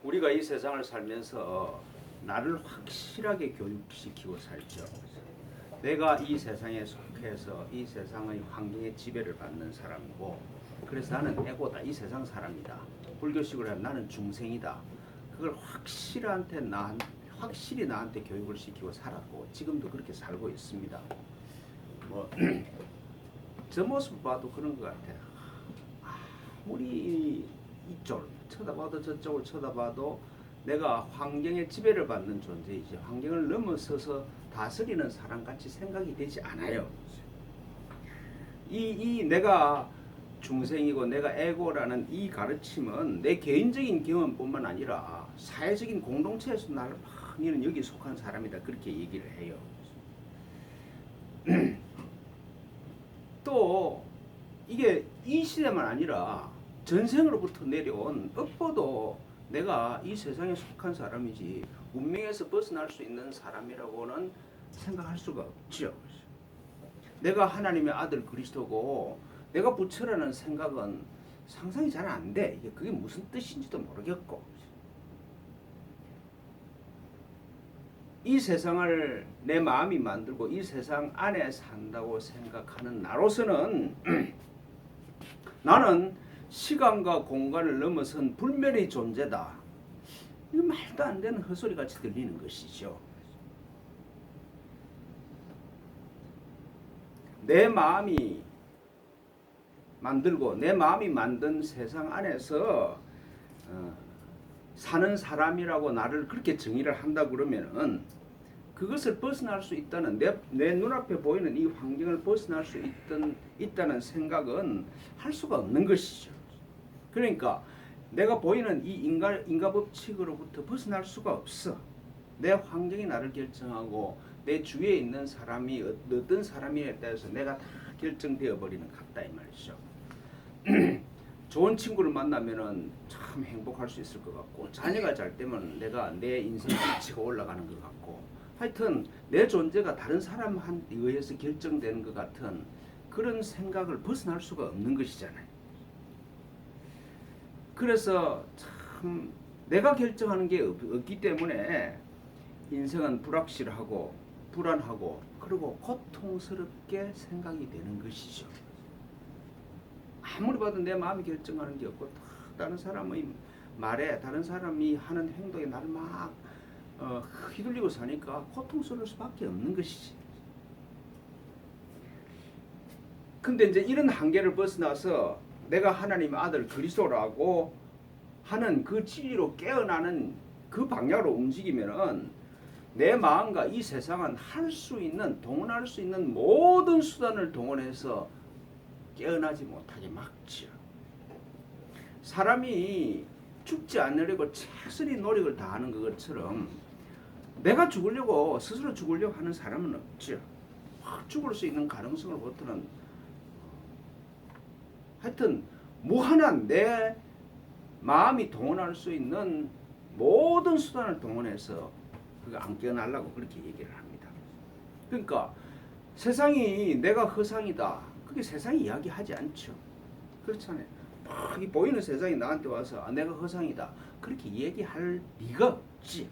우리가 이 세상을 살면서 나를 확실하게 교육시키고 살죠. 내가 이 세상에 속해서 이 세상의 환경의 지배를 받는 사람이고, 그래서 나는 에고다, 이 세상 사람이다. 불교식으로 하면 나는 중생이다. 그걸 확실히 나한테 교육을 시키고 살았고, 지금도 그렇게 살고 있습니다. 뭐 저 모습 봐도 그런 것 같아요. 아무리 이쪽 쳐다봐도 저쪽을 쳐다봐도 내가 환경의 지배를 받는 존재이지 환경을 넘어서서 다스리는 사람같이 생각이 되지 않아요. 이 내가 중생이고 내가 에고라는 이 가르침은 내 개인적인 경험뿐만 아니라 사회적인 공동체에서 나를 너는 여기 속한 사람이다 그렇게 얘기를 해요. 또 이게 이 시대만 아니라 전생으로부터 내려온 업보도 내가 이 세상에 속한 사람이지 운명에서 벗어날 수 있는 사람이라고는 생각할 수가 없죠. 내가 하나님의 아들 그리스도고 내가 부처라는 생각은 상상이 잘 안 돼. 그게 무슨 뜻인지도 모르겠고 이 세상을 내 마음이 만들고 이 세상 안에 산다고 생각하는 나로서는 나는 시간과 공간을 넘어선 불멸의 존재다. 이거 말도 안 되는 헛소리같이 들리는 것이죠. 내 마음이 만들고 내 마음이 만든 세상 안에서 사는 사람이라고 나를 그렇게 정의를 한다 그러면은 그것을 벗어날 수 있다는 내 눈앞에 보이는 이 환경을 벗어날 수 있다는 생각은 할 수가 없는 것이죠. 그러니까 내가 보이는 이 인과 법칙으로부터 벗어날 수가 없어. 내 환경이 나를 결정하고 내 주위에 있는 사람이 어떤 사람이에 따라서 내가 다 결정되어 버리는 것 같다 이 말이죠. 좋은 친구를 만나면은 참 행복할 수 있을 것 같고 자녀가 잘 되면 내가 내 인생 가치가 올라가는 것 같고 하여튼 내 존재가 다른 사람한테 의해서 결정되는 것 같은 그런 생각을 벗어날 수가 없는 것이잖아요. 그래서 참 내가 결정하는 게 없기 때문에 인생은 불확실하고 불안하고 그리고 고통스럽게 생각이 되는 것이죠. 아무리 봐도 내 마음이 결정하는 게 없고 다른 사람의 말에 다른 사람이 하는 행동에 나를 막 휘둘리고 사니까 고통스러울 수밖에 없는 것이지. 근데 이제 이런 한계를 벗어나서 내가 하나님의 아들 그리스도라고 하는 그 진리로 깨어나는 그 방향으로 움직이면은 내 마음과 이 세상은 동원할 수 있는 모든 수단을 동원해서 깨어나지 못하게 막지요. 사람이 죽지 않으려고 최선의 노력을 다하는 것처럼 내가 스스로 죽으려고 하는 사람은 없죠. 확 죽을 수 있는 가능성을 보트는 하여튼 무한한 내 마음이 동원할 수 있는 모든 수단을 동원해서 그거 안 깨어나려고 그렇게 얘기를 합니다. 그러니까 세상이 내가 허상이다. 그게 세상이 이야기하지 않죠. 그렇잖아요. 막 이 보이는 세상이 나한테 와서 내가 허상이다. 그렇게 얘기할 리가 없지.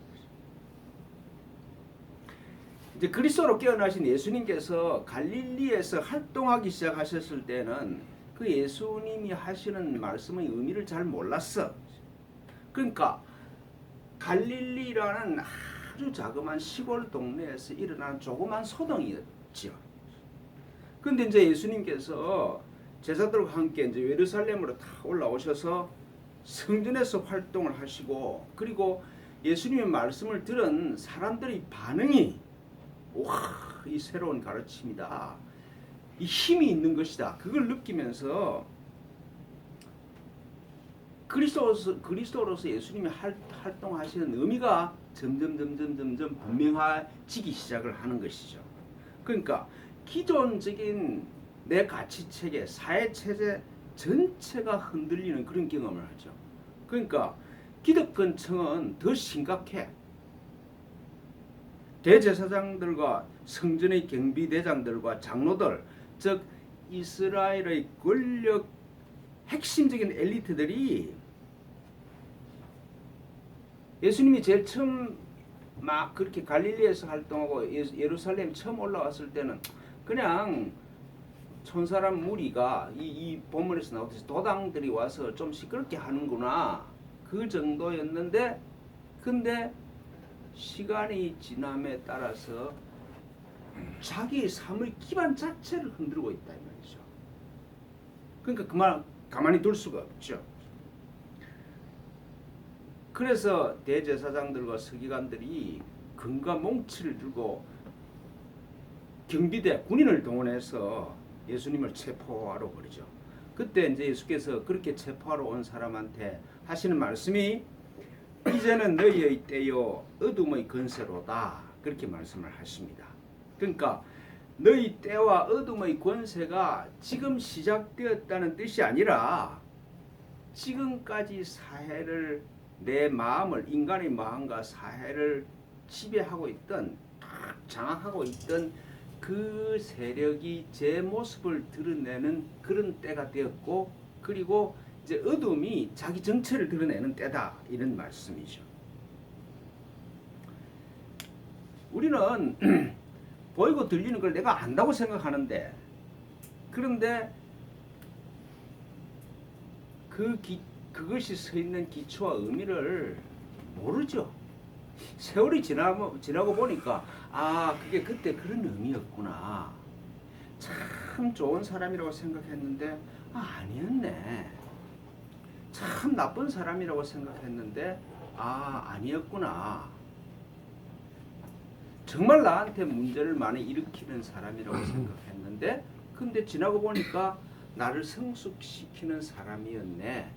이제 그리스도로 깨어나신 예수님께서 갈릴리에서 활동하기 시작하셨을 때는 그 예수님이 하시는 말씀의 의미를 잘 몰랐어. 그러니까 갈릴리라는 아주 자그마한 시골 동네에서 일어난 조그만 소동이었죠. 근데 이제 예수님께서 제자들과 함께 이제 예루살렘으로 다 올라오셔서 성전에서 활동을 하시고 그리고 예수님의 말씀을 들은 사람들의 반응이 와, 이 새로운 가르침이다. 이 힘이 있는 것이다. 그걸 느끼면서 그리스도로서 예수님이 활동하시는 의미가 점점 분명해지기 시작을 하는 것이죠. 그러니까 기존적인 내 가치체계, 사회체제 전체가 흔들리는 그런 경험을 하죠. 그러니까 기득권층은 더 심각해. 대제사장들과 성전의 경비대장들과 장로들, 즉 이스라엘의 권력 핵심적인 엘리트들이 예수님이 제일 처음 막 그렇게 갈릴리에서 활동하고 예루살렘 처음 올라왔을 때는 그냥 천사람 무리가 이 본문에서 나오듯이 도당들이 와서 좀 시끄럽게 하는구나 그 정도였는데, 근데 시간이 지남에 따라서 자기의 삶의 기반 자체를 흔들고 있다 이 말이죠. 그러니까 그만 가만히 둘 수가 없죠. 그래서 대제사장들과 서기관들이 금과 몽치를 들고 경비대 군인을 동원해서 예수님을 체포하러 버리죠. 그때 이제 예수께서 그렇게 체포하러 온 사람한테 하시는 말씀이 이제는 너희의 때요 어둠의 권세로다 그렇게 말씀을 하십니다. 그러니까 너희 때와 어둠의 권세가 지금 시작되었다는 뜻이 아니라 지금까지 사회를 내 마음을 인간의 마음과 사회를 지배하고 있던 장악하고 있던 그 세력이 제 모습을 드러내는 그런 때가 되었고, 그리고 이제 어둠이 자기 정체를 드러내는 때다 이런 말씀이죠. 우리는 보이고 들리는 걸 내가 안다고 생각하는데, 그런데 그것이 서 있는 기초와 의미를 모르죠. 세월이 지나고 보니까 그게 그때 그런 의미였구나. 참 좋은 사람이라고 생각했는데 아니었네. 참 나쁜 사람이라고 생각했는데 아니었구나. 정말 나한테 문제를 많이 일으키는 사람이라고 생각했는데 근데 지나고 보니까 나를 성숙시키는 사람이었네.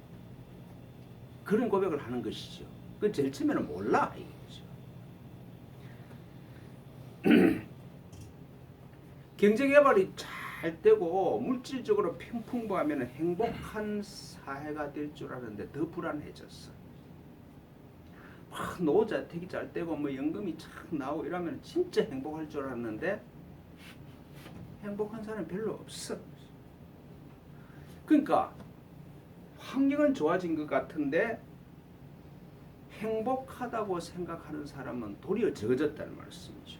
그런 고백을 하는 것이죠. 그 제일 처음에는 몰라 이거죠. 경제개발이 잘 되고 물질적으로 풍부하면 행복한 사회가 될 줄 알았는데 더 불안해졌어. 막 노후자택이 잘 되고 뭐 연금이 착 나오고 이러면 진짜 행복할 줄 알았는데 행복한 사람이 별로 없어. 그러니까 환경은 좋아진 것 같은데 행복하다고 생각하는 사람은 도리어 적어졌다는 말씀이죠.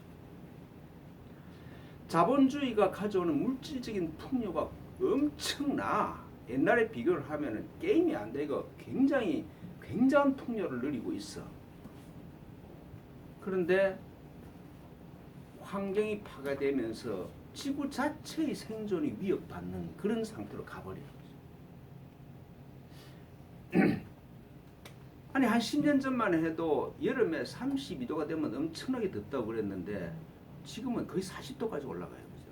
자본주의가 가져오는 물질적인 풍요가 엄청나. 옛날에 비교를 하면 게임이 안 되고 굉장한 풍요를 누리고 있어. 그런데 환경이 파괴되면서 지구 자체의 생존이 위협받는 그런 상태로 가버려요. 아니 한 10년 전만 해도 여름에 32도가 되면 엄청나게 덥다고 그랬는데 지금은 거의 40도까지 올라가요. 그죠?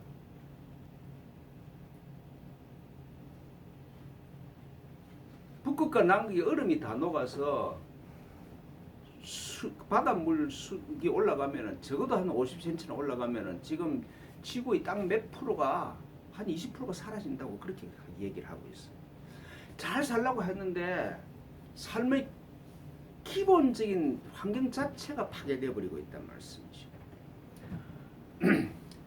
북극과 남극의 얼음이 다 녹아서 바닷물 수기 올라가면은 적어도 한 50cm나 올라가면은 지금 지구의 땅 몇 프로가 한 20%가 사라진다고 그렇게 얘기를 하고 있어요. 잘 살라고 했는데 삶의 기본적인 환경 자체가 파괴되어 버리고 있단 말씀이죠.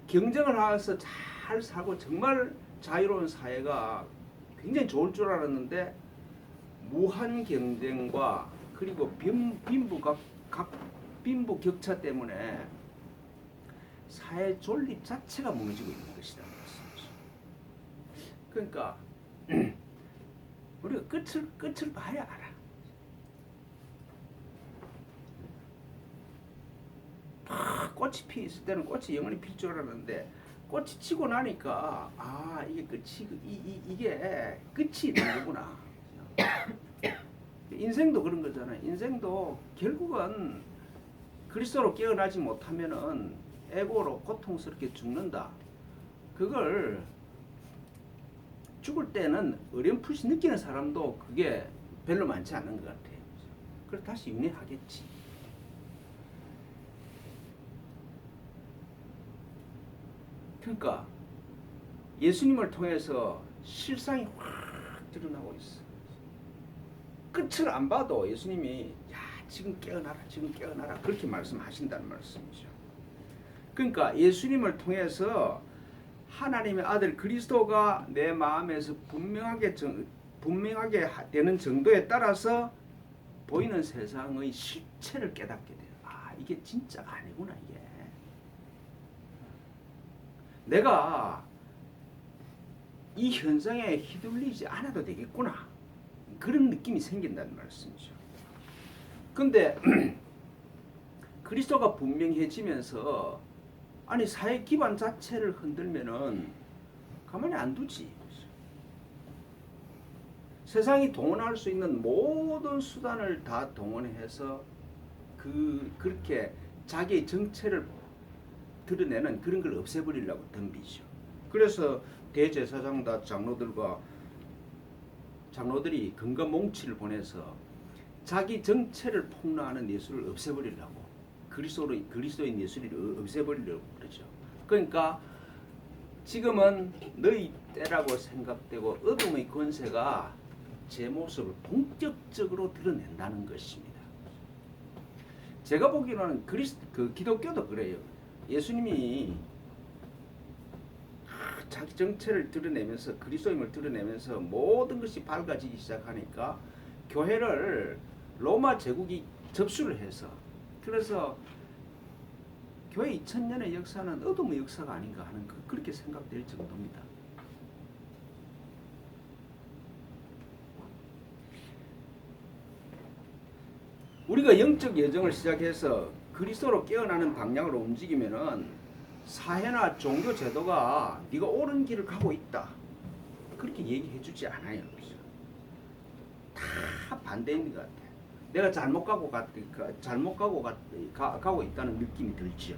경쟁을 하면서 잘 살고 정말 자유로운 사회가 굉장히 좋을 줄 알았는데 무한 경쟁과 그리고 빈부 격차 때문에 사회 존립 자체가 무너지고 있는 것이다 말씀이죠. 그러니까 우리가 끝을 봐야 알아. 꽃이 피 있을 때는 꽃이 영원히 필 줄 알았는데 꽃이 지고 나니까 이게 이게 끝이 있는 거구나. 인생도 그런 거잖아요. 인생도 결국은 그리스도로 깨어나지 못하면은 에고로 고통스럽게 죽는다. 그걸 죽을 때는 어렴풋이 느끼는 사람도 그게 별로 많지 않은 것 같아요. 그래서 다시 윤회하겠지. 그러니까 예수님을 통해서 실상이 확 드러나고 있어. 끝을 안 봐도 예수님이 지금 깨어나라 그렇게 말씀하신다는 말씀이죠. 그러니까 예수님을 통해서 하나님의 아들 그리스도가 내 마음에서 분명하게 되는 정도에 따라서 보이는 세상의 실체를 깨닫게 돼요. 아, 이게 진짜가 아니구나, 이게. 내가 이 현상에 휘둘리지 않아도 되겠구나. 그런 느낌이 생긴다는 말씀이죠. 근데 그리스도가 분명해지면서 아니 사회 기반 자체를 흔들면은 가만히 안 두지. 세상이 동원할 수 있는 모든 수단을 다 동원해서 그렇게 자기의 정체를 드러내는 그런 걸 없애버리려고 덤비죠. 그래서 대제사장과 장로들이 금과 몽치를 보내서 자기 정체를 폭로하는 예술을 없애버리려고 그리스도인 예술을 없애버리려고 그러죠. 그러니까 지금은 너희 때라고 생각되고 어둠의 권세가 제 모습을 본격적으로 드러낸다는 것입니다. 제가 보기로는 기독교도 그래요. 예수님이 자기 정체를 드러내면서 그리스도임을 드러내면서 모든 것이 밝아지기 시작하니까 교회를 로마 제국이 접수를 해서 그래서 교회 2000년의 역사는 어둠의 역사가 아닌가 하는 그렇게 생각될 정도입니다. 우리가 영적 여정을 시작해서 그리스도로 깨어나는 방향으로 움직이면은 사회나 종교 제도가 네가 옳은 길을 가고 있다 그렇게 얘기해 주지 않아요. 다 반대인 것 같아. 내가 잘못 가고 있다는 느낌이 들지요.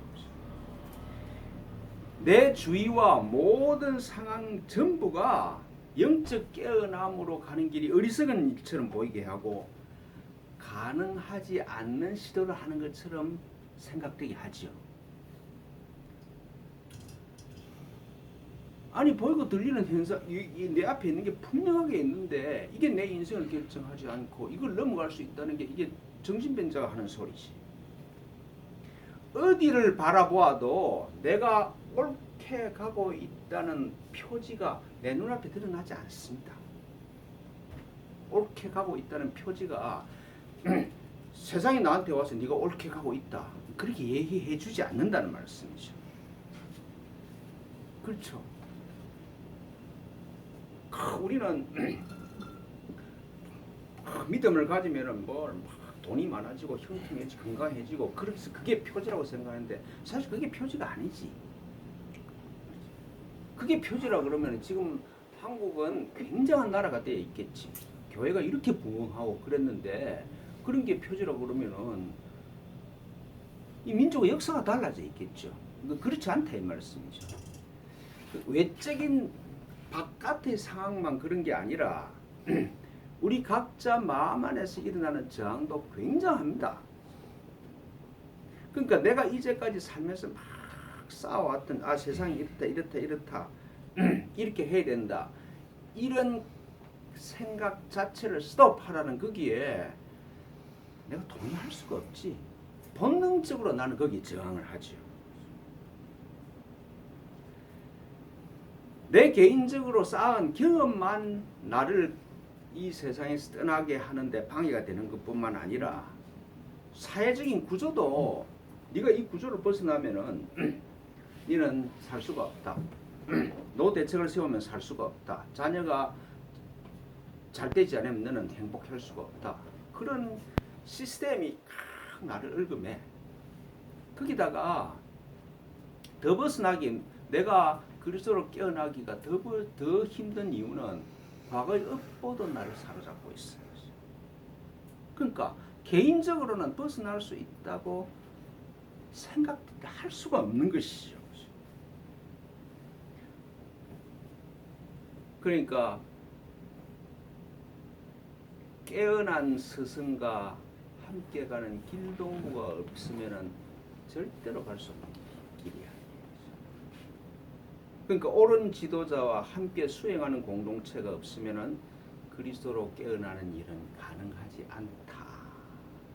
내 주위와 모든 상황 전부가 영적 깨어남으로 가는 길이 어리석은 일처럼 보이게 하고 가능하지 않는 시도를 하는 것처럼 생각되게 하지요. 아니 보이고 들리는 현상, 내 앞에 있는 게 분명하게 있는데 이게 내 인생을 결정하지 않고 이걸 넘어갈 수 있다는 게 이게 정신병자가 하는 소리지. 어디를 바라보아도 내가 옳게 가고 있다는 표지가 내 눈앞에 드러나지 않습니다. 옳게 가고 있다는 표지가 세상이 나한테 와서 네가 옳게 가고 있다 그렇게 얘기해 주지 않는다는 말씀이죠. 그렇죠. 우리는 믿음을 가지면은 돈이 많아지고 형통해지고 건강해지고 그래서 그게 표지라고 생각하는데 사실 그게 표지가 아니지. 그게 표지라 그러면 지금 한국은 굉장한 나라가 되어 있겠지. 교회가 이렇게 부흥하고 그랬는데 그런 게 표지라고 그러면은 이 민족의 역사가 달라져 있겠죠. 그렇지 않다 이 말씀이죠. 외적인 바깥의 상황만 그런 게 아니라 우리 각자 마음 안에서 일어나는 저항도 굉장합니다. 그러니까 내가 이제까지 살면서 막 쌓아왔던 세상이 이렇다 이렇게 해야 된다 이런 생각 자체를 스톱하라는 거기에 내가 동의할 수가 없지. 본능적으로 나는 거기에 저항을 하죠. 내 개인적으로 쌓은 경험만 나를 이 세상에서 떠나게 하는데 방해가 되는 것뿐만 아니라 사회적인 구조도 네가 이 구조를 벗어나면은 너는 살 수가 없다. 노 대책을 세우면 살 수가 없다. 자녀가 잘 되지 않으면 너는 행복할 수가 없다. 그런 시스템이 나를 얽음해. 거기다가 더 벗어나기 내가 그리스도로 깨어나기가 더 힘든 이유는 과거의 업보도 나를 사로잡고 있어요. 그러니까 개인적으로는 벗어날 수 있다고 생각할 수가 없는 것이죠. 그러니까 깨어난 스승과 함께 가는 길동무가 없으면 절대로 갈 수 없는 길이야. 그러니까 옳은 지도자와 함께 수행하는 공동체가 없으면 그리스도로 깨어나는 일은 가능하지 않다.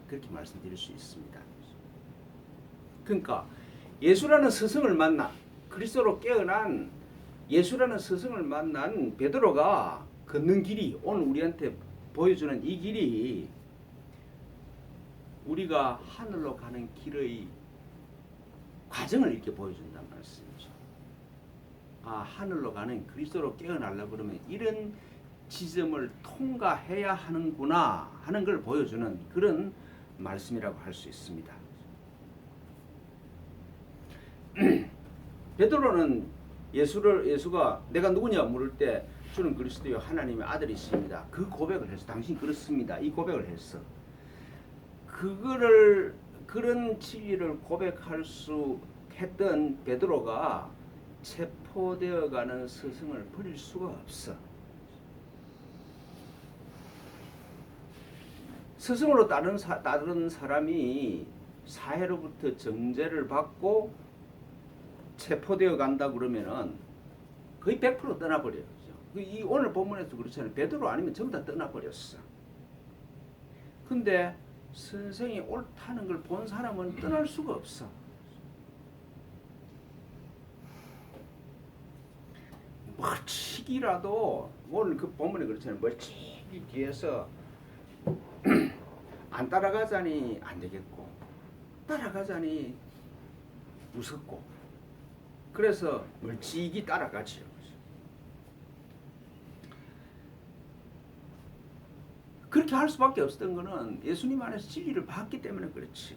그렇게 말씀드릴 수 있습니다. 그러니까 예수라는 스승을 만나 그리스도로 깨어난 예수라는 스승을 만난 베드로가 걷는 길이 오늘 우리한테 보여주는 이 길이 우리가 하늘로 가는 길의 과정을 이렇게 보여준단 말씀이죠. 아, 하늘로 가는 그리스도로 깨어나려고 그러면 이런 지점을 통과해야 하는구나 하는 걸 보여주는 그런 말씀이라고 할 수 있습니다. 베드로는 예수가 내가 누구냐 물을 때 주는 그리스도요 하나님의 아들이십니다. 그 고백을 했어. 당신 그렇습니다. 이 고백을 했어. 그런 진리를 고백할 수 했던 베드로가 체포되어가는 스승을 버릴 수가 없어. 스승으로 따르는 사람이 사회로부터 정죄를 받고 체포되어 간다 그러면은 거의 100% 떠나버려요. 이 오늘 본문에서 그렇잖아요. 베드로 아니면 전부 다 떠나버렸어. 근데 선생이 옳다는 걸 본 사람은 떠날 수가 없어. 멀찍이라도 오늘 그 본문에 그렇잖아요. 멀찍이 뒤에서 안 따라가자니 안 되겠고 따라가자니 무섭고 그래서 멀찍이 따라가지요. 그렇게 할 수밖에 없었던 거는 예수님 안에서 진리를 봤기 때문에 그렇지.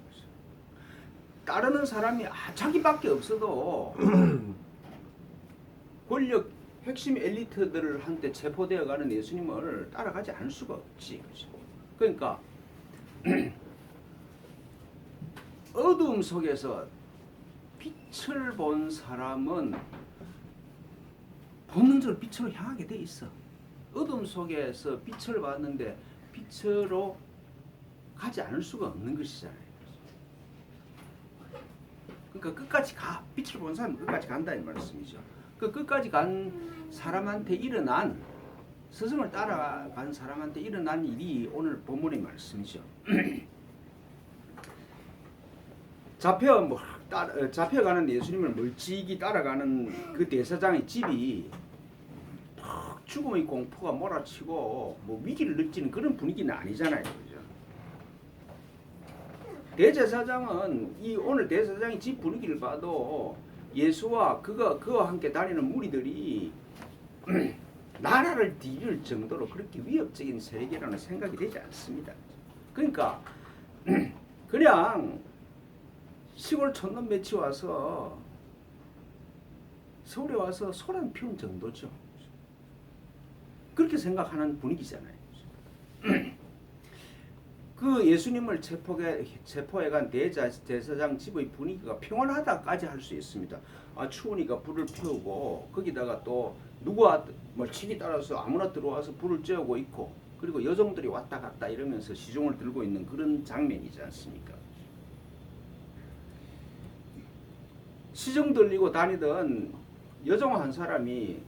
따르는 사람이 자기밖에 없어도 권력 핵심 엘리트들한테 체포되어 가는 예수님을 따라가지 않을 수가 없지. 그러니까 어두움 속에서 빛을 본 사람은 본능적으로 빛으로 향하게 돼 있어. 어둠 속에서 빛을 봤는데 빛으로 가지 않을 수가 없는 것이잖아요. 그러니까 끝까지 가. 빛을 본 사람은 끝까지 간다 이 말씀이죠. 그 끝까지 간 사람한테 일어난 스승을 따라간 사람한테 일어난 일이 오늘 본문의 말씀이죠. 잡혀가는 예수님을 멀찍이 따라가는 그 대사장의 집이 죽음의 공포가 몰아치고 뭐 위기를 느끼는 그런 분위기는 아니잖아요. 그죠? 대제사장은 오늘 대제사장의 집 분위기를 봐도 예수와 그와 함께 다니는 무리들이 나라를 뒤질 정도로 그렇게 위협적인 세력이라는 생각이 되지 않습니다. 그러니까 그냥 시골 촌놈 몇이 와서 서울에 와서 소란 피운 정도죠. 그렇게 생각하는 분위기잖아요. 그 예수님을 체포해간 대제사장 집의 분위기가 평온하다까지 할 수 있습니다. 추우니까 불을 피우고 거기다가 또 누가 멀찍이 따라서 아무나 들어와서 불을 쬐우고 있고 그리고 여종들이 왔다 갔다 이러면서 시종을 들고 있는 그런 장면이지 않습니까? 시종 들리고 다니던 여종 한 사람이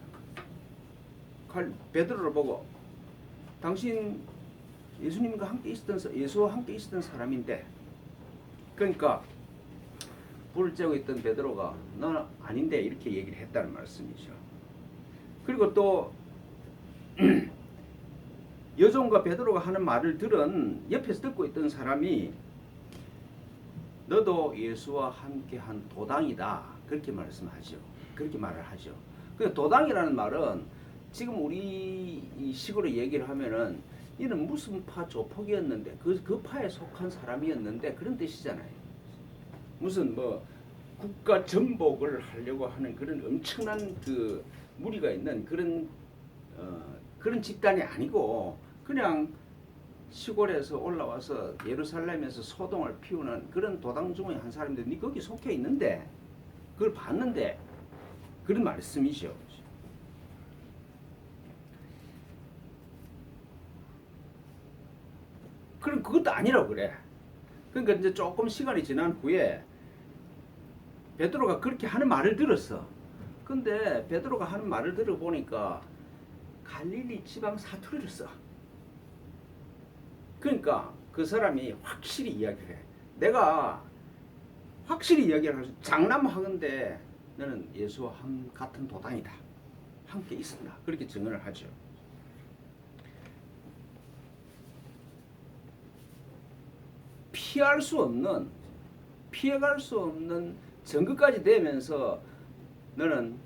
베드로를 보고 당신 예수와 함께 있었던 사람인데 그러니까 불을 쬐고 있던 베드로가 너 아닌데 이렇게 얘기를 했다는 말씀이죠. 그리고 또 여종과 베드로가 하는 말을 들은 옆에서 듣고 있던 사람이 너도 예수와 함께한 도당이다 그렇게 말씀하죠. 그렇게 말을 하죠. 그 도당이라는 말은 지금 우리 이 식으로 얘기를 하면은 이는 무슨 파 조폭이었는데 그 파에 속한 사람이었는데 그런 뜻이잖아요. 무슨 뭐 국가 전복을 하려고 하는 그런 엄청난 그 무리가 있는 그런 집단이 아니고 그냥 시골에서 올라와서 예루살렘에서 소동을 피우는 그런 도당 중의 한 사람인데 네 거기 속해 있는데 그걸 봤는데 그런 말씀이죠. 그럼 그것도 아니라고 그래. 그러니까 이제 조금 시간이 지난 후에 베드로가 그렇게 하는 말을 들었어. 근데 베드로가 하는 말을 들어보니까 갈릴리 지방 사투리를 써. 그러니까 그 사람이 확실히 이야기를 해. 내가 확실히 이야기를 하면서 장남하건대 너는 예수와 같은 도당이다. 함께 있었다. 그렇게 증언을 하죠. 피할 수 없는, 피해갈 수 없는 증거까지 되면서 너는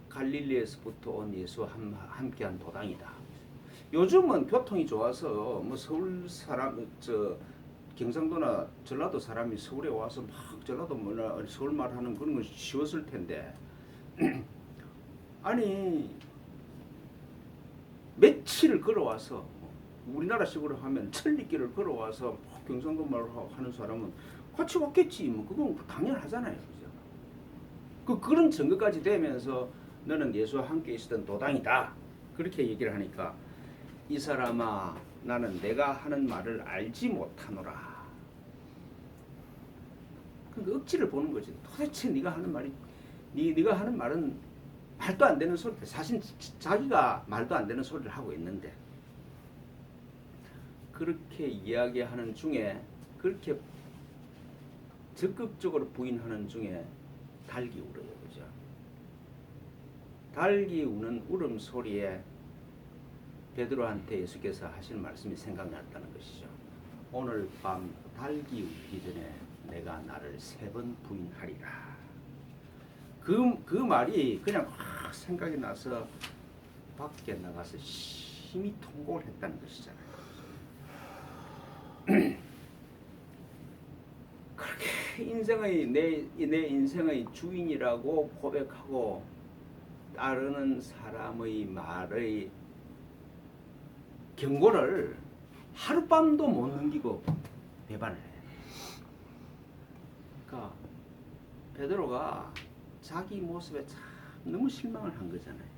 갈릴리에서부터 온 예수와 함께한 도당이다. 요즘은 교통이 좋아서 뭐 서울 사람, 경상도나 전라도 사람이 서울에 와서 막 전라도 뭐나 서울 말하는 그런 건 쉬웠을 텐데 아니 며칠을 걸어와서 우리나라식으로 하면 천리길을 걸어와서 경상도 말을 하는 사람은 같이 왔겠지. 뭐 그건 당연하잖아요. 그죠? 그런 증거까지 되면서 너는 예수와 함께 있었던 도당이다. 그렇게 얘기를 하니까 이 사람아 나는 내가 하는 말을 알지 못하노라. 그러니까 억지를 보는 거지. 도대체 네가 하는 말이 네가 하는 말은 말도 안 되는 소리. 사실 자기가 말도 안 되는 소리를 하고 있는데 그렇게 이야기하는 중에 그렇게 적극적으로 부인하는 중에 닭이 울어요. 그죠? 닭이 우는 울음소리에 베드로한테 예수께서 하신 말씀이 생각났다는 것이죠. 오늘 밤 닭이 울기 전에 내가 나를 3번 부인하리라. 그 말이 그냥 확 생각이 나서 밖에 나가서 심히 통곡을 했다는 것이잖아요. 그렇게 내 인생의 주인이라고 고백하고 따르는 사람의 말의 경고를 하룻밤도 못 넘기고 배반을 해. 그러니까 베드로가 자기 모습에 참 너무 실망을 한 거잖아요.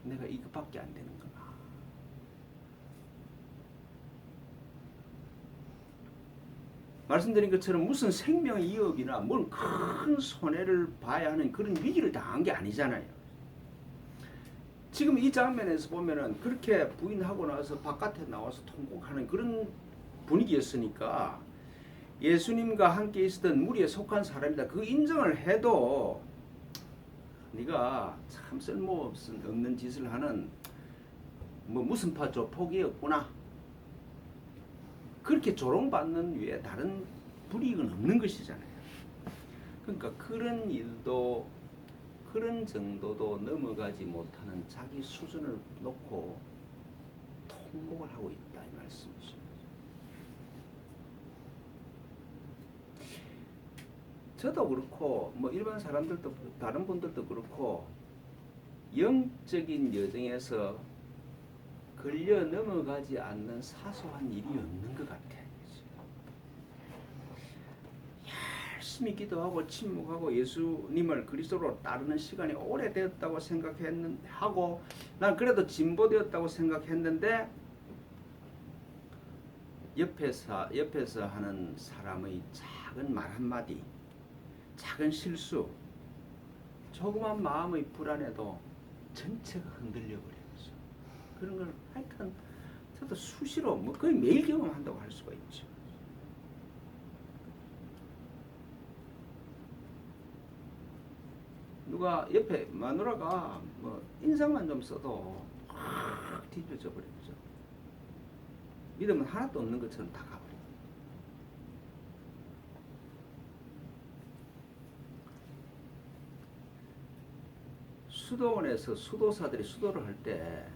내가 이것밖에 안 되는구나. 말씀드린 것처럼 무슨 생명 위협이나 뭔 큰 손해를 봐야 하는 그런 위기를 당한 게 아니잖아요. 지금 이 장면에서 보면은 그렇게 부인하고 나서 바깥에 나와서 통곡하는 그런 분위기였으니까 예수님과 함께 있었던 무리에 속한 사람이다. 그 인정을 해도 네가 참 쓸모없는 짓을 하는 뭐 무슨 파 조폭이었구나. 그렇게 조롱받는 위에 다른 불이익은 없는 것이잖아요. 그러니까 그런 일도 그런 정도도 넘어가지 못하는 자기 수준을 놓고 통곡을 하고 있다 이 말씀이죠. 저도 그렇고 뭐 일반 사람들도 다른 분들도 그렇고 영적인 여정에서 걸려 넘어가지 않는 사소한 일이 없는 것 같아. 열심히 기도하고 침묵하고 예수님을 그리스도로 따르는 시간이 오래되었다고 생각하고 난 그래도 진보되었다고 생각했는데 옆에서 하는 사람의 작은 말 한마디, 작은 실수, 조그만 마음의 불안에도 전체가 흔들려 버려요. 그런 걸 하여튼 저도 수시로 뭐 거의 매일 경험한다고 할 수가 있죠. 누가 옆에 마누라가 뭐 인상만 좀 써도 확 뒤집어져 버리죠. 믿음은 하나도 없는 것처럼 다 가버려요. 수도원에서 수도사들이 수도를 할 때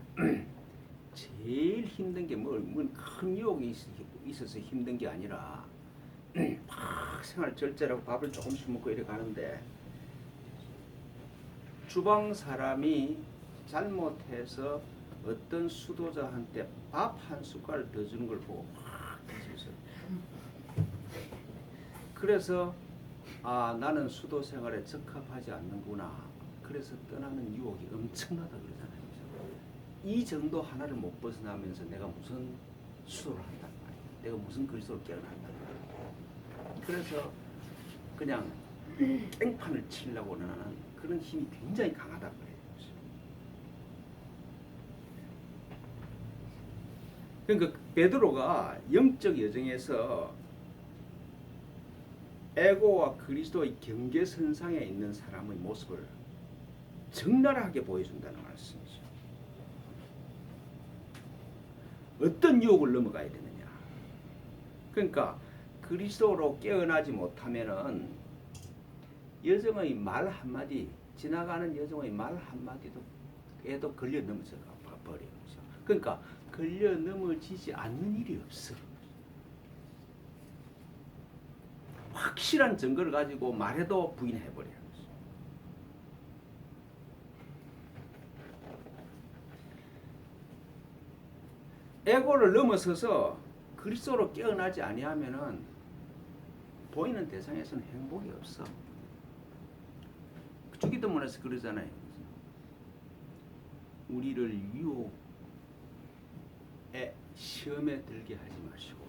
제일 힘든 게 큰 유혹이 있어서 힘든 게 아니라 막 생활 절제라고 밥을 조금씩 먹고 이래 가는데 주방 사람이 잘못해서 어떤 수도자한테 밥 한 숟갈 더 주는 걸 보고 확 뒤집어져요. 그래서 나는 수도 생활에 적합하지 않는구나. 그래서 떠나는 유혹이 엄청나다 그러잖아요. 이 정도 하나를 못 벗어나면서 내가 무슨 수도를 한단 말이에요. 내가 무슨 그리스도를 깨어난단 말이에요. 그래서 그냥 깽판을 치려고 하는 그런 힘이 굉장히 강하다 그래요. 그러니까 베드로가 영적 여정에서 에고와 그리스도의 경계선상에 있는 사람의 모습을 적나라하게 보여준다는 말씀이죠. 어떤 유혹을 넘어가야 되느냐. 그러니까 그리스도로 깨어나지 못하면은 여정의 말 한마디, 지나가는 여정의 말 한마디도 에도 걸려 넘어져 버려요. 그러니까 걸려 넘어지지 않는 일이 없어. 확실한 증거를 가지고 말해도 부인해버려요. 에고를 넘어서서 그리스도로 깨어나지 아니하면은 보이는 대상에서는 행복이 없어. 주기도문에서 그러잖아요. 우리를 유혹에 시험에 들게 하지 마시고,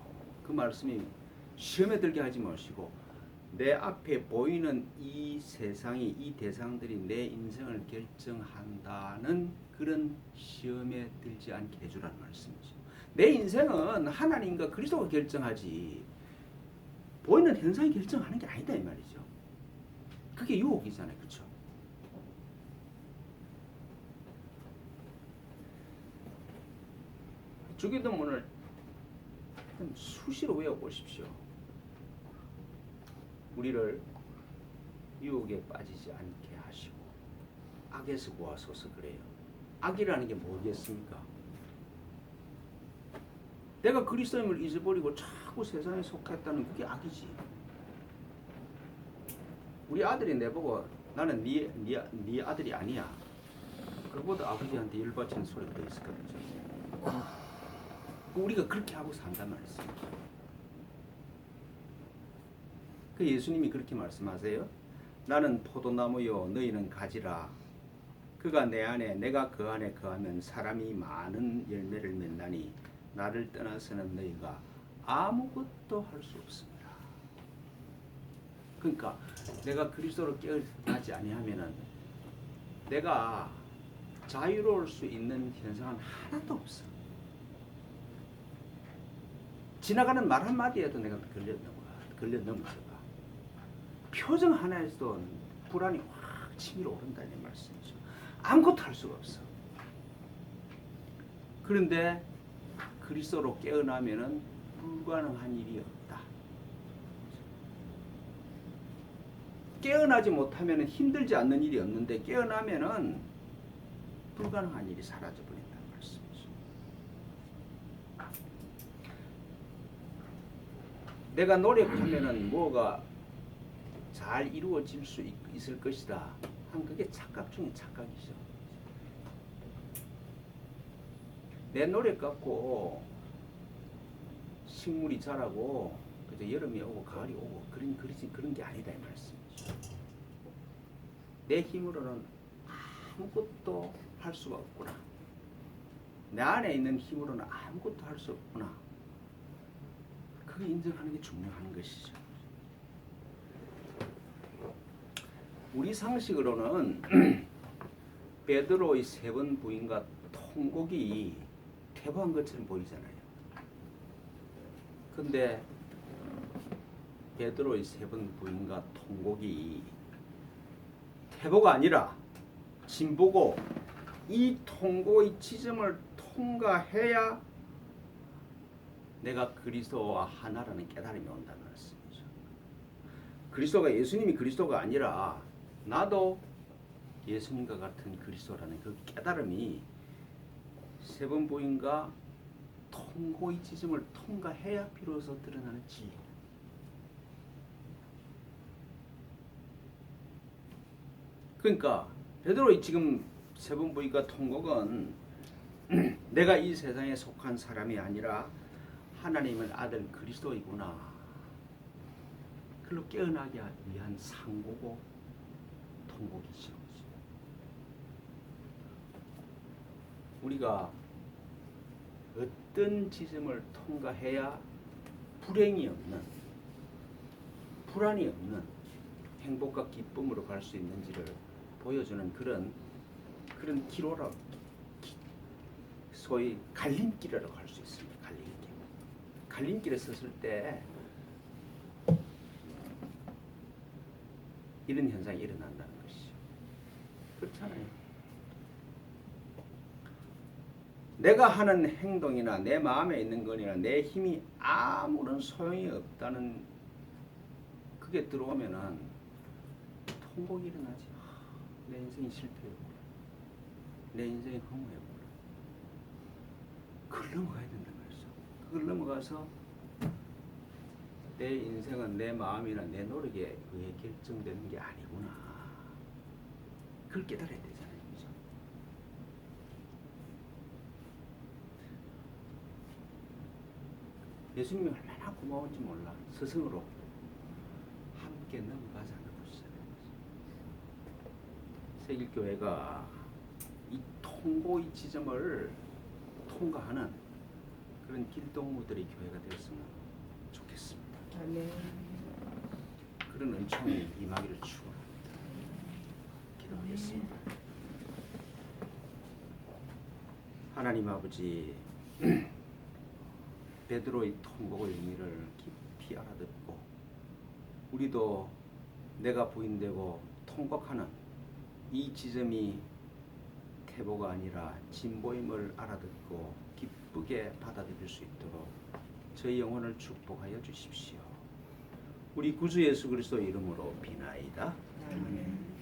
그 말씀이 시험에 들게 하지 마시고 내 앞에 보이는 이 세상이, 이 대상들이 내 인생을 결정한다는 그런 시험에 들지 않게 해주라는 말씀이죠. 내 인생은 하나님과 그리스도가 결정하지 보이는 현상이 결정하는 게 아니다 이 말이죠. 그게 유혹이잖아요. 그렇죠? 주기도문을 수시로 외워보십시오. 우리를 유혹에 빠지지 않게 하시고 악에서 구하소서 그래요. 악이라는 게 뭐겠습니까? 내가 그리스도임을 잊어버리고 자꾸 세상에 속했다는 그게 악이지. 우리 아들이 내보고 나는 네 아들이 아니야. 그보다 아버지한테 열받치는 소리가 더 있었거든요. 우리가 그렇게 하고 산단 말이죠. 그 예수님이 그렇게 말씀하세요. 나는 포도나무요 너희는 가지라. 그가 내 안에 내가 그 안에 거하면 사람이 많은 열매를 맺나니 나를 떠나서는 너희가 아무것도 할 수 없습니다. 그러니까 내가 그리스도로 깨어나지 아니하면은 내가 자유로울 수 있는 현상은 하나도 없어. 지나가는 말 한마디에도 내가 걸려 넘어져가. 표정 하나에서도 불안이 확 치밀어 오른다는 말씀이죠. 아무것도 할 수가 없어. 그런데 그리스도로 깨어나면은 불가능한 일이 없다. 깨어나지 못하면은 힘들지 않는 일이 없는데 깨어나면은 불가능한 일이 사라져 버린다는 말씀이죠. 내가 노력하면은 뭐가 잘 이루어질 수 있을 것이다. 한 그게 착각 중에 착각이죠. 내 노력 갖고 식물이 자라고 그저 여름이 오고 가을이 오고 그런 게 아니다 이 말씀이죠. 내 힘으로는 아무것도 할 수가 없구나. 내 안에 있는 힘으로는 아무것도 할 수 없구나. 그걸 인정하는 게 중요한 것이죠. 우리 상식으로는 베드로의 3번 부인과 통곡이 퇴보한 것처럼 보이잖아요. 근데 베드로의 3번 부인과 통곡이 퇴보가 아니라 진보고 이 통곡의 지점을 통과해야 내가 그리스도와 하나라는 깨달음이 온다는 말씀이죠. 그리스도가 예수님이 그리스도가 아니라 나도 예수님과 같은 그리스도라는 그 깨달음이 3번 부인과 통고의 지점을 통과해야 비로소 드러나는 진리. 그러니까 베드로의 지금 3번 부인과 통곡은 내가 이 세상에 속한 사람이 아니라 하나님의 아들 그리스도이구나. 그걸로 깨어나기 위한 상고고 통곡이죠. 우리가 어떤 지점을 통과해야 불행이 없는, 불안이 없는 행복과 기쁨으로 갈 수 있는지를 보여주는 그런 기로라, 소위 갈림길이라고 할 수 있습니다. 갈림길. 갈림길에 섰을 때 이런 현상이 일어난다는 것이죠. 그렇잖아요. 내가 하는 행동이나 내 마음에 있는 거나 내 힘이 아무런 소용이 없다는 그게 들어오면은 통곡이 일어나지. 내 인생이 실패했구나. 내 인생이 허무했구나. 그걸 넘어가야 된다는 거였어. 그걸 넘어가서 내 인생은 내 마음이나 내 노력에 의해 결정되는 게 아니구나. 그걸 깨달아야 되잖아요. 그죠? 예수님이 얼마나 고마운지 몰라. 스승으로 함께 넘어가자는 것이잖아요. 세길교회가 이 통고의 지점을 통과하는 그런 길동무들의 교회가 되었으면 좋겠습니다. 아멘. 그런 은총이 임하기를 축원합니다. 기도하겠습니다. 하나님 아버지, 베드로의 통곡의 의미를 깊이 알아듣고 우리도 내가 부인되고 통곡하는 이 지점이 태보가 아니라 진보임을 알아듣고 기쁘게 받아들일 수 있도록 저희 영혼을 축복하여 주십시오. 우리 구주 예수 그리스도 이름으로 비나이다. 아멘.